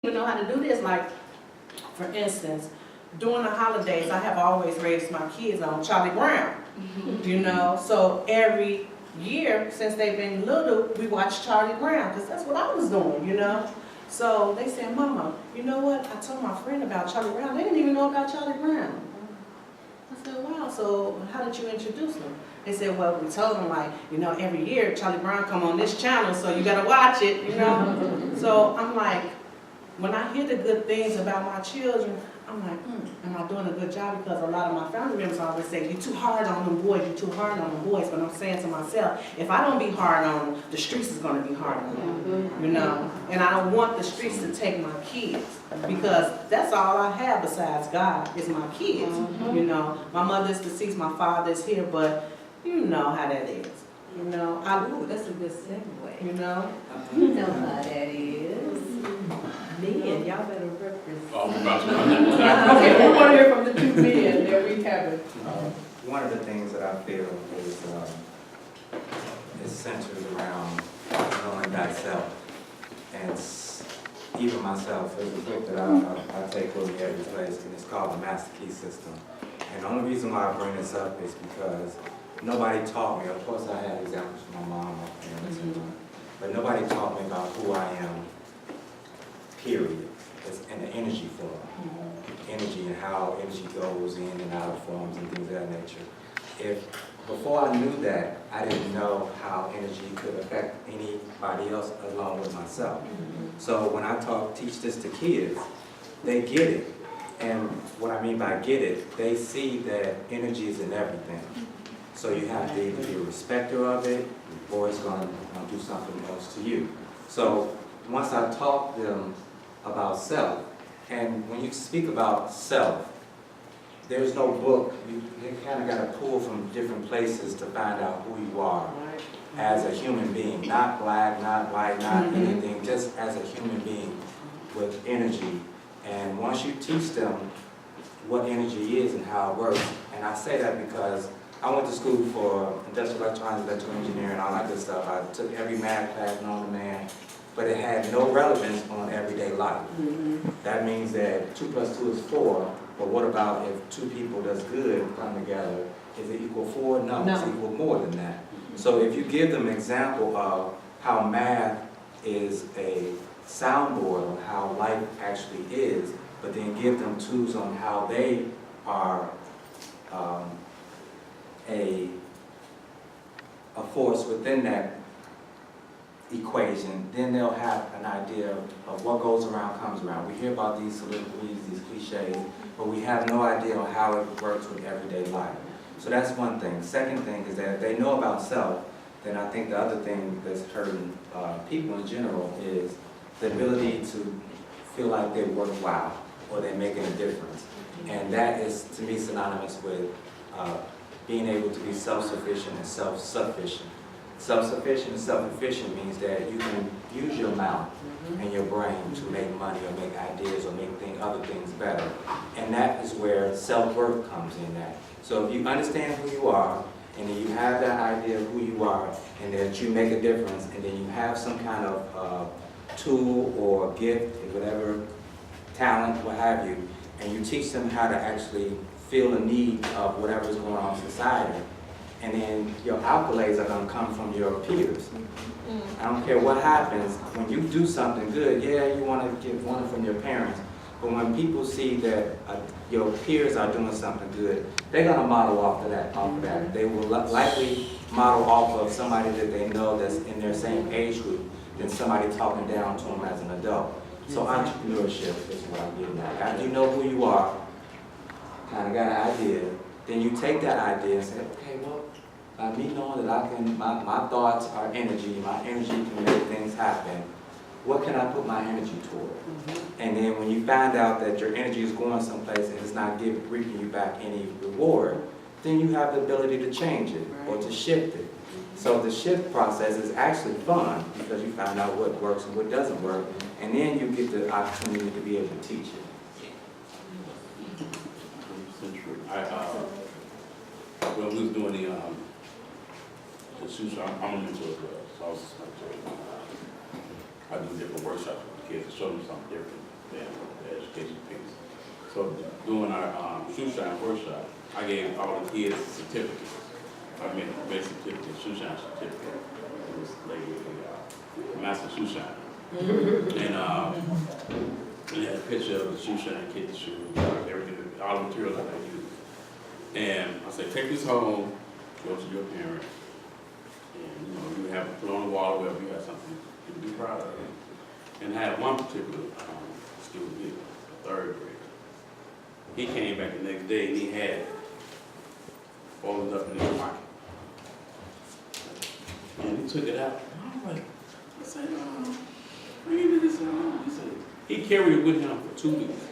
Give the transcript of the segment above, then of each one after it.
even know how to do this. Like, for instance, during the holidays, I have always raised my kids on Charlie Brown, you know, so every year since they've been little, we watch Charlie Brown, because that's what I was doing, you know. So they said, Mama, you know what, I told my friend about Charlie Brown, they didn't even know about Charlie Brown. I said, wow, so how did you introduce them? They said, well, we told them, like, you know, every year Charlie Brown come on this channel, so you gotta watch it, you know. So I'm like, when I hear the good things about my children, I'm like, am I doing a good job? Because a lot of my family members always say, you're too hard on them boys, you're too hard on them boys. But I'm saying to myself, if I don't be hard on them, the streets is going to be hard on them, you know? And I don't want the streets to take my kids, because that's all I have besides God is my kids, you know? My mother's deceased, my father's here, but you know how that is, you know? Ooh, that's a good segue. You know? You know how that is. Men, y'all better represent. Oh, okay, we want to hear from the two men that we have. One of the things that I feel is centered around knowing thyself. And even myself, there's a book that I take with me every place, and it's called the Master Key System. And the only reason why I bring this up is because nobody taught me. Of course, I had examples from my mom, my parents, but nobody taught me about who I am, period. It's in the energy form. Energy and how energy goes in and out of forms and things of that nature. If before I knew that, I didn't know how energy could affect anybody else along with myself. So when I teach this to kids, they get it. And what I mean by get it, they see that energy is in everything. So you have to either be a respecter of it, or it's going to do something else to you. So once I taught them about self, and when you speak about self, there's no book. You kind of got to pull from different places to find out who you are as a human being. Not black, not white, not anything, just as a human being with energy. And once you teach them what energy is and how it works, and I say that because I went to school for industrial electronics, electrical engineering, all that good stuff. I took every math class known to man, but it had no relevance on everyday life. That means that 2 + 2 is 4, but what about if two people that's good come together? Is it equal 4? No, it's equal more than that. So if you give them an example of how math is a soundboard on how life actually is, but then give them tools on how they are a force within that equation, then they'll have an idea of what goes around comes around. We hear about these soliloquies, these cliches, but we have no idea on how it works with everyday life. So that's one thing. Second thing is that if they know about self, then I think the other thing that's hurting people in general is the ability to feel like they're worthwhile or they're making a difference. And that is, to me, synonymous with being able to be self-sufficient and self-sufficient. Self-sufficient and self-efficient means that you can use your mouth and your brain to make money or make ideas or make other things better. And that is where self-worth comes in that. So if you understand who you are, and then you have that idea of who you are, and that you make a difference, and then you have some kind of tool or gift, whatever, talent, what have you, and you teach them how to actually feel the need of whatever is going on in society, and then your accolades are going to come from your peers. I don't care what happens, when you do something good, yeah, you want to get one from your parents, but when people see that your peers are doing something good, they're going to model off of that. They will likely model off of somebody that they know that's in their same age group than somebody talking down to them as an adult. So entrepreneurship is what I'm getting at. After you know who you are, kind of got an idea, then you take that idea and say, okay, well, by me knowing that I can, my thoughts are energy, my energy can make things happen, what can I put my energy toward? And then when you find out that your energy is going someplace and it's not reaping you back any reward, then you have the ability to change it or to shift it. So the shift process is actually fun because you find out what works and what doesn't work, and then you get the opportunity to be able to teach it. When we was doing the sushi, I'm a mentor as well, so I do different workshops with the kids to show them something different. understand the education piece. So during our shoe shine workshop, I gave all the kids certificates. I made a certificate, shoe shine certificate. It was labeled a master shoe shiner. And it had a picture of the shoe shine kid shoes, everything, all the materials that I used. And I said, take this home, go to your parent, and you have it put on the wall, wherever you have something you can be proud of. And I had one particular student, he was a third grader. He came back the next day and he had it folded up in his pocket. And he took it out. And I was like, I said, where did this out? He said, he carried it with him for 2 weeks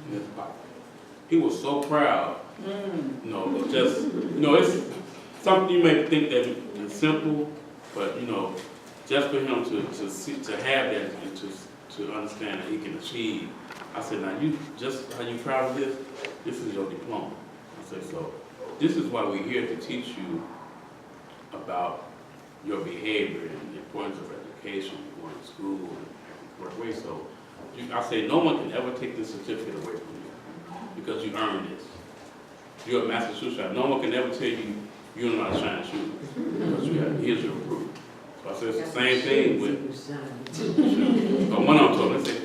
in his pocket. He was so proud. It's something you may think that it's simple, but just for him to have that and to understand that he can achieve. I said, now are you proud of this? This is your diploma. I said, so this is why we're here to teach you about your behavior and the importance of education, going to school and work away. So I say no one can ever take this certificate away from you because you earned this. You're a master shoe shiner. No one can ever tell you you don't know how to shine shoes because here's your proof. So I said it's the same thing with shoes. So one of them told me, I said,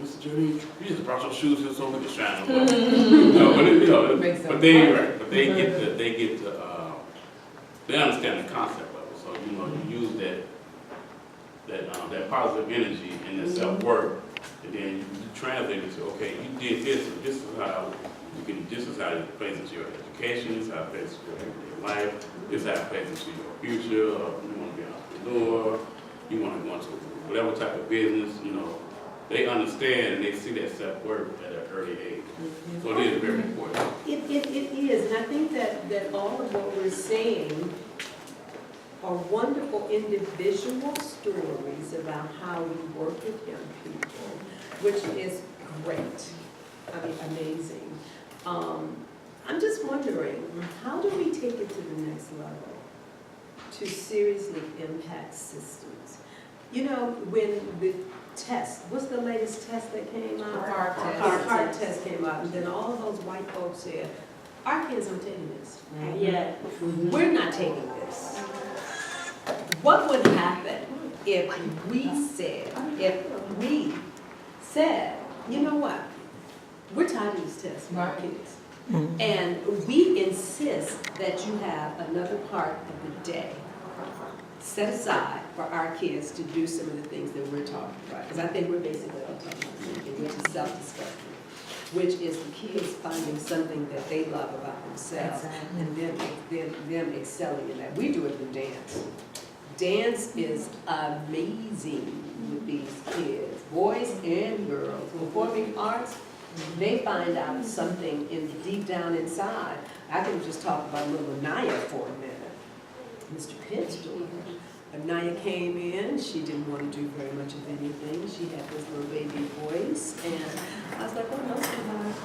Mr. Jerry, you just brought your shoes here so we can shine them. But they understand the concept of it. So you use that positive energy and that self-worth, and then you translate it to, okay, you did this, and this is how it plays into your education, this is how it plays into your everyday life, this is how it plays into your future, you want to be an entrepreneur, you want to go into whatever type of business, they understand and they see that self-worth at an early age. So it is very important. It is, and I think that all of what we're saying are wonderful individual stories about how we work with young people, which is great. I mean, amazing. I'm just wondering, how do we take it to the next level to seriously impact systems? When the test, what's the latest test that came out? Heart test came out, and then all of those white folks said, our kids aren't taking this. Not yet. We're not taking this. What would happen if we said, you know what, we're tired of these tests for our kids. And we insist that you have another part of the day set aside for our kids to do some of the things that we're talking about. Because I think we're basically all talking about something, which is self-discovery, which is the kids finding something that they love about themselves and them excelling in that. We do it through dance. Dance is amazing with these kids, boys and girls. Performing arts, they find out something deep down inside. I can just talk about little Anaya for a minute. Mr. Pitt's daughter. Anaya came in, she didn't want to do very much of anything. She had this little baby voice, and I was like, oh no, sweetheart.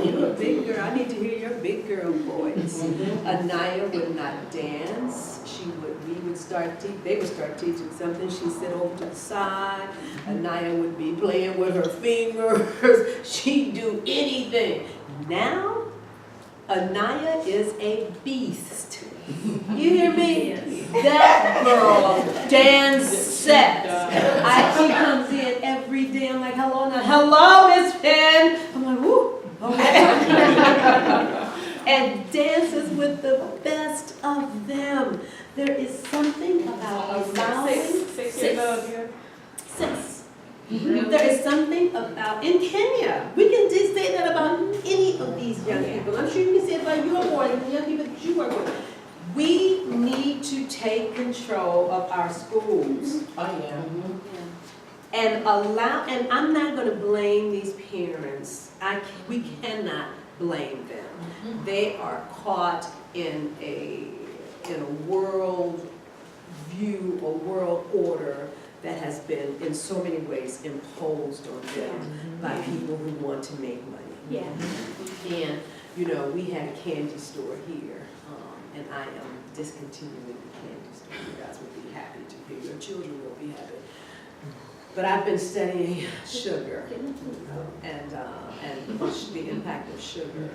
You're a big girl, I need to hear your big girl voice. Anaya would not dance. They would start teaching something. She'd sit over to the side. Anaya would be playing with her fingers. She'd do anything. Now, Anaya is a beast. You hear me? Yes. That girl dances. She comes in every day. I'm like, hello, now, hello, Miss Penn. I'm like, woo. Okay. And dances with the best of them. There is something about allowing six. There is something about, in Kenya, we can just say that about any of these young people. I'm sure you can say it about your boys and the young people that you work with. We need to take control of our schools. Oh, yeah. And I'm not going to blame these parents. We cannot blame them. They are caught in a world view or world order that has been in so many ways imposed on them by people who want to make money. Yeah. And we had a candy store here, and I am discontinuing the candy store. You guys will be happy to hear. Your children will be happy. But I've been studying sugar and the impact of sugar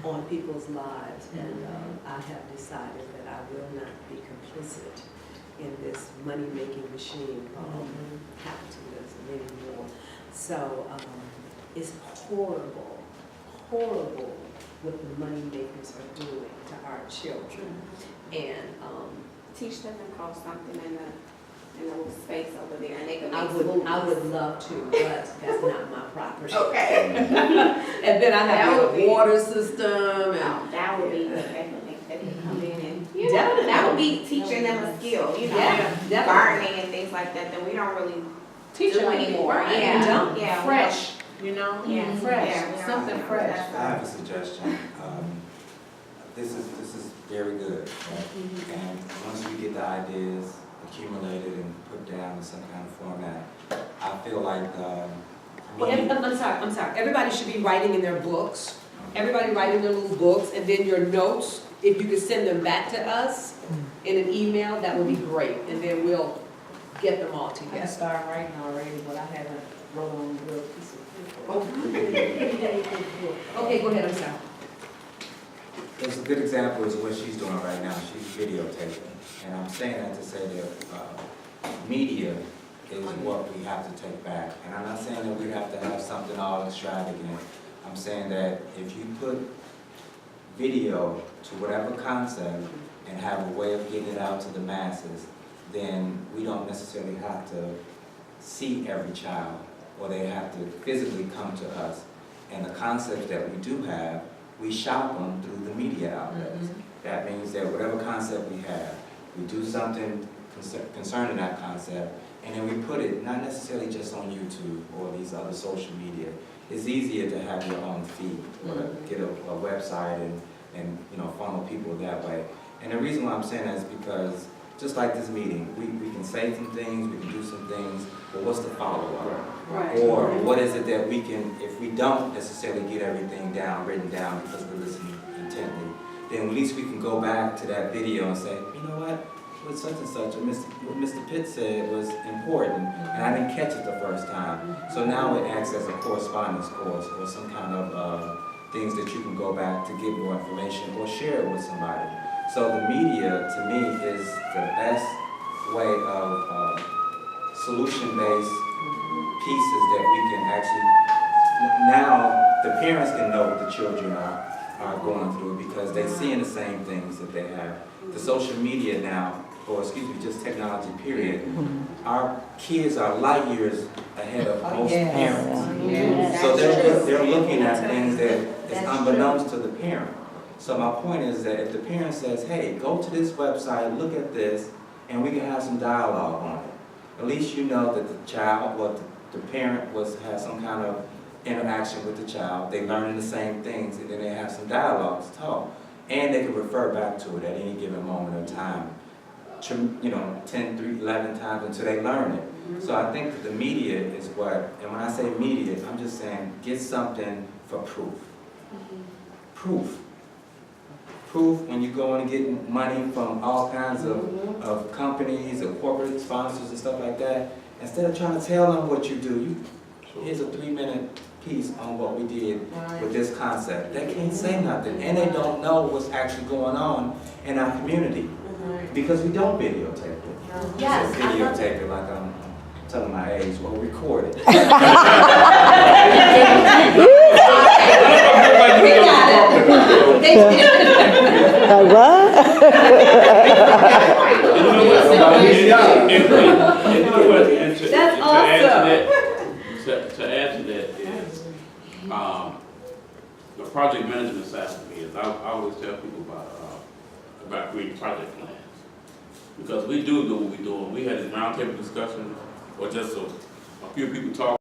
on people's lives. And I have decided that I will not be complicit in this money-making machine called capitalism anymore. So it's horrible, horrible what the money makers are doing to our children. And Teach them and call something in a little space over there, and they can I make would love to, but that's not my property. Okay. And then I have That would a be- water system and. Oh, that would be good. They can come in and, Definitely. that would be teaching them a skill, Yeah, definitely. gardening and things like that we don't really Teach do them anymore. right. Yeah, You don't? yeah. Fresh, you know? Yeah. Fresh, Yeah, we don't- something fresh. I have a suggestion. This is very good, right? And once we get the ideas accumulated and put down in some kind of format, I feel like, Well, I'm sorry, everybody should be writing in their books. Everybody write in their little books, and then your notes, if you could send them back to us in an email, that would be great. And then we'll get them all I can together. start writing already, but I haven't wrote on a real piece of paper. Okay, go ahead, I'm sorry. there's a good example is what she's doing right now. She's videotaping. And I'm saying that to say that media is what we have to take back. And I'm not saying that we have to have something all extravagant. I'm saying that if you put video to whatever concept and have a way of getting it out to the masses, then we don't necessarily have to see every child, or they have to physically come to us. And the concepts that we do have, we shop them through the media outlets. That means that whatever concept we have, we do something concerning that concept, and then we put it not necessarily just on YouTube or these other social media. It's easier to have your own feed, or to get a website and funnel people that way. And the reason why I'm saying that is because just like this meeting, we can say some things, we can do some things, but what's the follow-up? Right. Or what is it that we can, if we don't necessarily get everything written down because we're listening intently, then at least we can go back to that video and say, you know what such and such, or what Mr. Pitt said was important, and I didn't catch it the first time. So now it acts as a correspondence course or some kind of things that you can go back to get more information or share it with somebody. So the media, to me, is the best way of solution-based pieces that we can actually, now the parents can know what the children are going through because they're seeing the same things that they have. The social media now, or excuse me, just technology period, our kids are light years ahead of most parents. Yes. So they're looking at things that is unbeknownst to the parent. So my point is that if the parent says, hey, go to this website, look at this, and we can have some dialogue on it. At least you know that the child, or the parent has some kind of interaction with the child. They learning the same things, and then they have some dialogue to talk. And they can refer back to it at any given moment of time. 10, 11 times until they learn it. So I think that the media is what, and when I say media, I'm just saying get something for proof. Proof. Proof when you go and get money from all kinds of companies or corporate sponsors and stuff like that. Instead of trying to tell them what you do, here's a 3-minute piece on what we did with this concept. They can't say nothing, and they don't know what's actually going on in our community because we don't videotape it. Yes, So videotape it like I'm telling my age, or record it. We got it. That's awesome. To add to that is, the project management side of me is, I always tell people about creating project plans. Because we do what we're doing. We had a roundtable discussion, or just a few people talk.